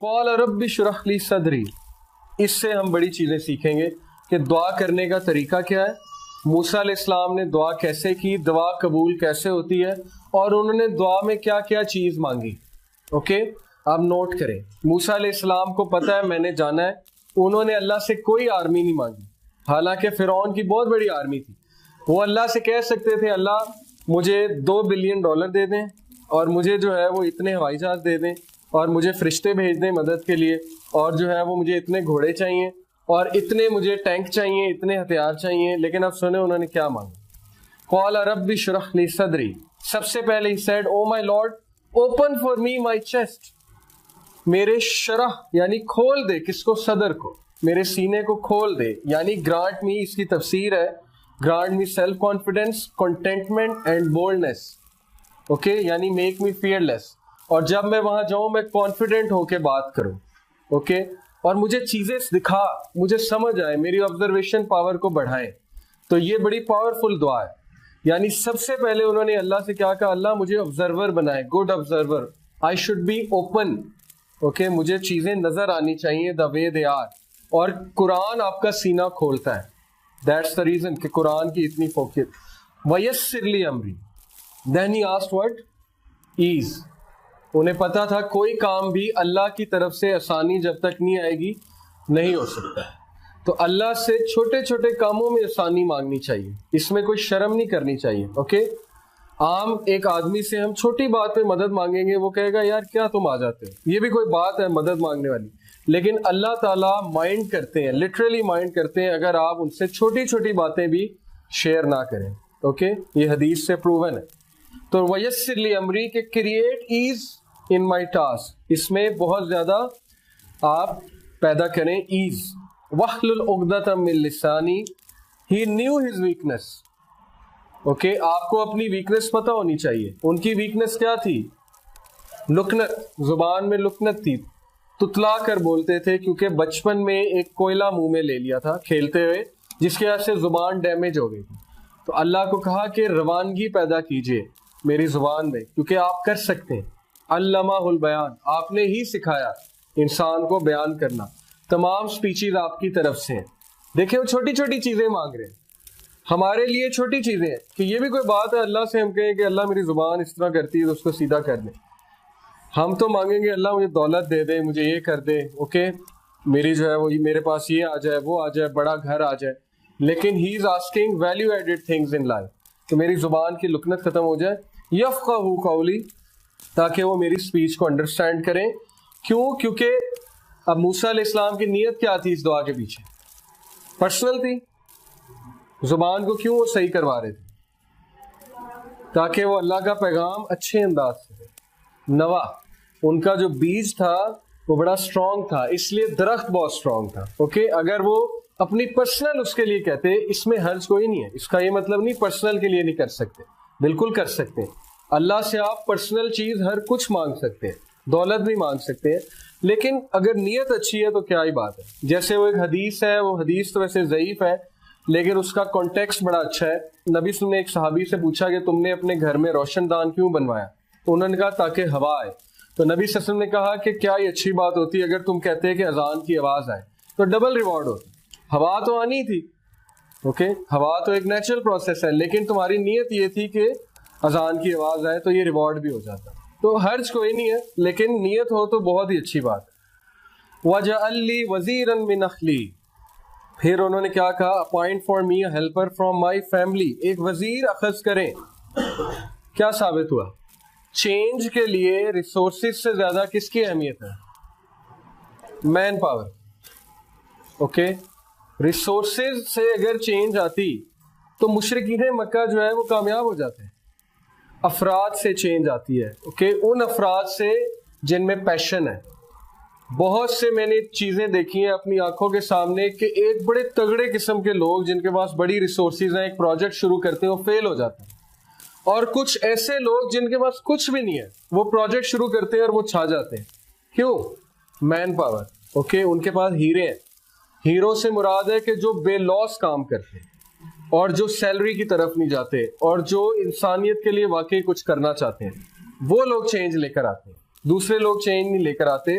قال رب اشرح لی صدری، اس سے ہم بڑی چیزیں سیکھیں گے کہ دعا کرنے کا طریقہ کیا ہے، موسیٰ علیہ السلام نے دعا کیسے کی، دعا قبول کیسے ہوتی ہے، اور انہوں نے دعا میں کیا کیا چیز مانگی۔ اوکے، آپ نوٹ کریں، موسیٰ علیہ السلام کو پتہ ہے میں نے جانا ہے، انہوں نے اللہ سے کوئی آرمی نہیں مانگی، حالانکہ فرعون کی بہت بڑی آرمی تھی۔ وہ اللہ سے کہہ سکتے تھے اللہ مجھے $2 بلین دے دیں، اور مجھے جو ہے وہ اتنے ہوائی جہاز دے دیں، اور مجھے فرشتے بھیج دیں مدد کے لیے، اور جو ہے وہ مجھے اتنے گھوڑے چاہیے، اور اتنے مجھے ٹینک چاہیے، اتنے ہتھیار چاہیے۔ لیکن اب سنیں انہوں نے کیا مانگا۔ قال رب اشرح لی صدری، سب سے پہلے he said oh my lord open for me my chest، میرے شرح یعنی کھول دے، کس کو؟ صدر کو، میرے سینے کو کھول دے، یعنی گرانٹ می، اس کی تفسیر ہے grant me self confidence, contentment and boldness, okay, یعنی میک می فیئر لیس، اور جب میں وہاں جاؤں میں کانفیڈنٹ ہو کے بات کروں، اوکے، اور مجھے چیزیں دکھا، مجھے سمجھ آئے، میری آبزرویشن پاور کو بڑھائے۔ تو یہ بڑی پاورفل دعا ہے، یعنی سب سے پہلے انہوں نے اللہ سے کیا کہا، اللہ مجھے آبزرور بنائے، good observer, I should be open, okay, مجھے چیزیں نظر آنی چاہیے دا وے دے آر، اور قرآن آپ کا سینہ کھولتا ہے، دیٹس دا ریزن کہ قرآن کی اتنی فوقیت۔ وَيَسِّرْ لِي أَمْرِي، then he asked what؟ ease، انہیں پتا تھا کوئی کام بھی اللہ کی طرف سے آسانی جب تک نہیں آئے گی نہیں ہو سکتا، تو اللہ سے چھوٹے چھوٹے کاموں میں آسانی مانگنی چاہیے، اس میں کوئی شرم نہیں کرنی چاہیے، اوکے۔ عام ایک آدمی سے ہم چھوٹی بات پہ مدد مانگیں گے، وہ کہے گا یار کیا تم آ جاتے ہو، یہ بھی کوئی بات ہے مدد مانگنے والی، لیکن اللہ تعالیٰ مائنڈ کرتے ہیں، لٹرلی مائنڈ کرتے ہیں اگر آپ ان سے چھوٹی چھوٹی باتیں بھی شیئر نہ کریں، اوکے، یہ حدیث سے پروون ہے۔ تو وَيَسِّرْ لِي أَمْرِي کہ کریٹ ایز ان مائی ٹاسک، اس میں بہت زیادہ آپ پیدا کریں ایز۔ وَاحْلُلْ عُقْدَةً مِّن لِّسَانِي، he knew his weakness، okay, آپ کو اپنی ویکنس پتہ ہونی چاہیے۔ ان کی ویکنس کیا تھی؟ لکنت، زبان میں لکنت تھی، تتلا کر بولتے تھے، کیونکہ بچپن میں ایک کوئلہ منہ میں لے لیا تھا کھیلتے ہوئے، جس کی وجہ سے زبان ڈیمیج ہو گئی تھی۔ تو اللہ کو کہا کہ روانگی پیدا کیجئے میری زبان میں، کیونکہ آپ کر سکتے ہیں۔ علمہ البیان، آپ نے ہی سکھایا انسان کو بیان کرنا، تمام سپیچز آپ کی طرف سے ہیں۔ دیکھیں وہ چھوٹی چھوٹی چیزیں مانگ رہے ہیں، ہمارے لیے چھوٹی چیزیں ہیں کہ یہ بھی کوئی بات ہے اللہ سے ہم کہیں کہ اللہ میری زبان اس طرح کرتی ہے تو اس کو سیدھا کر دیں۔ ہم تو مانگیں گے اللہ مجھے دولت دے دے، مجھے یہ کر دے، اوکے، میری جو ہے وہ میرے پاس یہ آ جائے، وہ آ جائے، بڑا گھر آ جائے، لیکن he is asking value added things in life, کہ میری زبان کی لکنت ختم ہو جائے، یفقہوا قولی، تاکہ وہ میری سپیچ کو انڈرسٹینڈ کریں۔ کیوں؟ کیونکہ اب موسیٰ علیہ السلام کی نیت کیا تھی اس دعا کے پیچھے؟ پرسنل تھی، زبان کو کیوں وہ صحیح کروا رہے تھے؟ تاکہ وہ اللہ کا پیغام اچھے انداز سے نوا، ان کا جو بیج تھا وہ بڑا اسٹرانگ تھا، اس لیے درخت بہت اسٹرانگ تھا، اوکے۔ اگر وہ اپنی پرسنل اس کے لیے کہتے، اس میں حرج کوئی نہیں ہے، اس کا یہ مطلب نہیں پرسنل کے لیے نہیں کر سکتے، بالکل کر سکتے ہیں۔ اللہ سے آپ پرسنل چیز ہر کچھ مانگ سکتے ہیں، دولت بھی مانگ سکتے ہیں، لیکن اگر نیت اچھی ہے تو کیا ہی بات ہے۔ جیسے وہ ایک حدیث ہے، وہ حدیث تو ویسے ضعیف ہے لیکن اس کا کانٹیکسٹ بڑا اچھا ہے۔ نبی صلی اللہ علیہ وسلم نے ایک صحابی سے پوچھا کہ تم نے اپنے گھر میں روشن دان کیوں بنوایا؟ انہوں نے کہا تاکہ ہوا آئے۔ تو نبی صلی اللہ علیہ وسلم نے کہا کہ کیا یہ اچھی بات ہوتی ہے اگر تم کہتے کہ اذان کی آواز آئے تو ڈبل ریوارڈ ہوتا، ہوا تو آنی تھی، اوکے، ہوا تو ایک نیچرل پروسیس ہے، لیکن تمہاری نیت یہ تھی کہ اذان کی آواز آئے تو یہ ریوارڈ بھی ہو جاتا، تو حرج کوئی نہیں ہے، لیکن نیت ہو تو بہت ہی اچھی بات ہے۔ وَجَعَلْ لِي وَزِيرًا مِّنْ أَخْلِي، پھر انہوں نے کیا کہا، appoint for me a helper from my family, ایک وزیر اخذ کریں۔ کیا ثابت ہوا؟ چینج کے لیے ریسورسز سے زیادہ کس کی اہمیت ہے؟ Man power, okay. ریسورسز سے اگر چینج آتی تو مشرکین مکہ جو ہے وہ کامیاب ہو جاتے ہیں۔ افراد سے چینج آتی ہے، اوکے، ان افراد سے جن میں پیشن ہے۔ بہت سے میں نے چیزیں دیکھی ہیں اپنی آنکھوں کے سامنے کہ ایک بڑے تگڑے قسم کے لوگ جن کے پاس بڑی ریسورسز ہیں، ایک پروجیکٹ شروع کرتے ہیں وہ فیل ہو جاتے ہیں، اور کچھ ایسے لوگ جن کے پاس کچھ بھی نہیں ہے وہ پروجیکٹ شروع کرتے ہیں اور وہ چھا جاتے ہیں۔ کیوں؟ مین پاور، اوکے، ان کے پاس ہیرے ہیں۔ ہیرو سے مراد ہے کہ جو بے لوس کام کرتے ہیں اور جو سیلری کی طرف نہیں جاتے اور جو انسانیت کے لیے واقعی کچھ کرنا چاہتے ہیں، وہ لوگ چینج لے کر آتے ہیں، دوسرے لوگ چینج نہیں لے کر آتے۔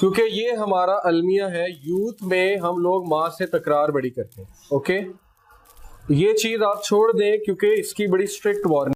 کیونکہ یہ ہمارا المیہ ہے، یوتھ میں ہم لوگ ماں سے تکرار بڑی کرتے ہیں. اوکے، یہ چیز آپ چھوڑ دیں کیونکہ اس کی بڑی اسٹرکٹ وارننگ